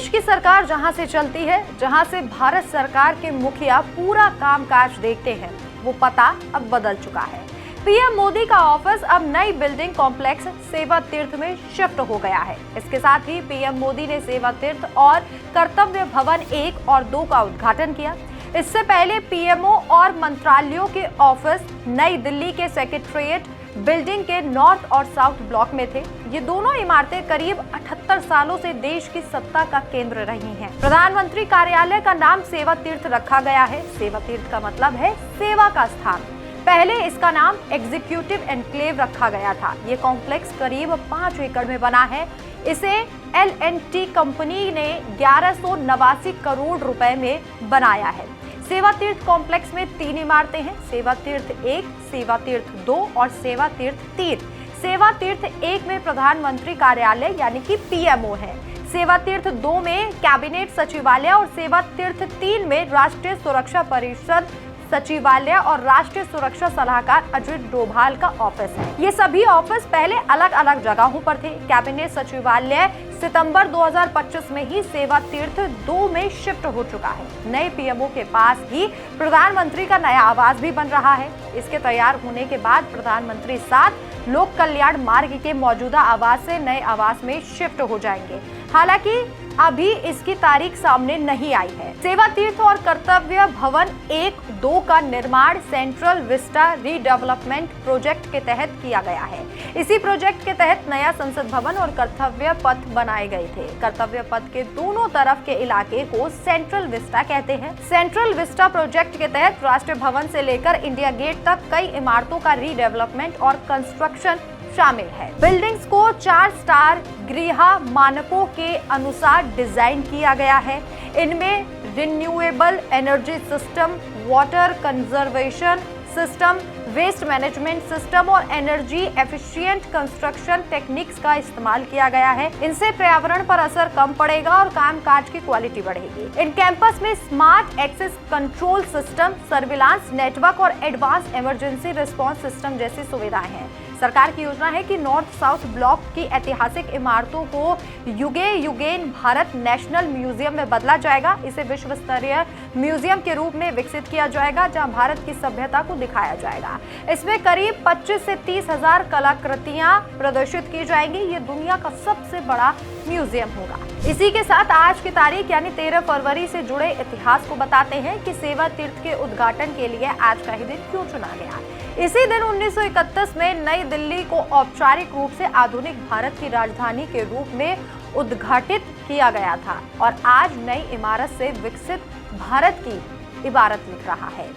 देश की सरकार जहां से चलती है, जहां से भारत सरकार के मुखिया पूरा कामकाज देखते हैं, वो पता अब बदल चुका है। पीएम मोदी का ऑफिस अब नई बिल्डिंग कॉम्प्लेक्स सेवा तीर्थ में शिफ्ट हो गया है। इसके साथ ही पीएम मोदी ने सेवा तीर्थ और कर्तव्य भवन 1 और 2 का उद्घाटन किया। इससे पहले पीएमओ और मंत्रालयों के ऑफिस नई दिल्ली के सेक्रेटेरिएट बिल्डिंग के नॉर्थ और साउथ ब्लॉक में थे। ये दोनों इमारतें करीब 78 सालों से देश की सत्ता का केंद्र रही हैं। प्रधानमंत्री कार्यालय का नाम सेवा तीर्थ रखा गया है। सेवा तीर्थ का मतलब है सेवा का स्थान। पहले इसका नाम एग्जीक्यूटिव एनक्लेव रखा गया था। ये कॉम्प्लेक्स करीब 5 एकड़ में बना है। इसे L&T कंपनी ने 1189 करोड़ रुपए में बनाया है। सेवा तीर्थ कॉम्प्लेक्स में 3 इमारतें हैं, सेवा तीर्थ 1, सेवा तीर्थ 2 और सेवा तीर्थ 3। सेवा तीर्थ 1 में प्रधानमंत्री कार्यालय यानी कि पीएमओ है। सेवा तीर्थ 2 में कैबिनेट सचिवालय और सेवा तीर्थ 3 में राष्ट्रीय सुरक्षा परिषद सचिवालय और राष्ट्रीय सुरक्षा सलाहकार अजित डोभाल का ऑफिस है। ये सभी ऑफिस पहले अलग अलग जगहों पर थे। कैबिनेट सचिवालय सितंबर 2025 में ही सेवा तीर्थ 2 में शिफ्ट हो चुका है। नए पीएमओ के पास ही प्रधानमंत्री का नया आवास भी बन रहा है। इसके तैयार होने के बाद प्रधानमंत्री 7 लोक कल्याण मार्ग के मौजूदा आवास से नए आवास में शिफ्ट हो जाएंगे। हालांकि अभी इसकी तारीख सामने नहीं आई है। सेवा तीर्थ और कर्तव्य भवन 1-2 का निर्माण सेंट्रल विस्टा रीडेवलपमेंट प्रोजेक्ट के तहत किया गया है। इसी प्रोजेक्ट के तहत नया संसद भवन और कर्तव्य पथ बनाए गए थे। कर्तव्य पथ के दोनों तरफ के इलाके को सेंट्रल विस्टा कहते हैं। सेंट्रल विस्टा प्रोजेक्ट के तहत राष्ट्रीय भवन से लेकर इंडिया गेट तक कई इमारतों का रीडेवलपमेंट और कंस्ट्रक्शन शामिल है। बिल्डिंग्स को 4 स्टार गृह मानकों के अनुसार डिजाइन किया गया है। इनमें renewable energy system, water conservation system, waste management system और एनर्जी एफिशिएंट कंस्ट्रक्शन टेक्निक्स का इस्तेमाल किया गया है। इनसे पर्यावरण पर असर कम पड़ेगा और कामकाज की क्वालिटी बढ़ेगी। इन कैंपस में smart access control system, surveillance network और एडवांस इमरजेंसी रिस्पांस सिस्टम जैसी सुविधाएं हैं। सरकार की योजना है कि नॉर्थ साउथ ब्लॉक की ऐतिहासिक इमारतों को युगे युगेन भारत नेशनल म्यूजियम में बदला जाएगा। इसे विश्व स्तरीय म्यूजियम के रूप में विकसित किया जाएगा, जहां भारत की सभ्यता को दिखाया जाएगा। इसमें करीब 25 से 30 हजार कलाकृतियां प्रदर्शित की जाएंगी। ये दुनिया का सबसे बड़ा म्यूजियम होगा। इसी के साथ आज की तारीख यानी 13 फरवरी से जुड़े इतिहास को बताते हैं कि सेवा तीर्थ के उद्घाटन के लिए आज का ही दिन क्यों चुना गया। इसी दिन 1931 में नई दिल्ली को औपचारिक रूप से आधुनिक भारत की राजधानी के रूप में उद्घाटित किया गया था और आज नई इमारत से विकसित भारत की इबारत लिख रहा है।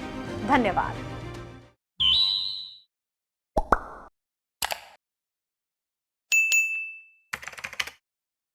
धन्यवाद।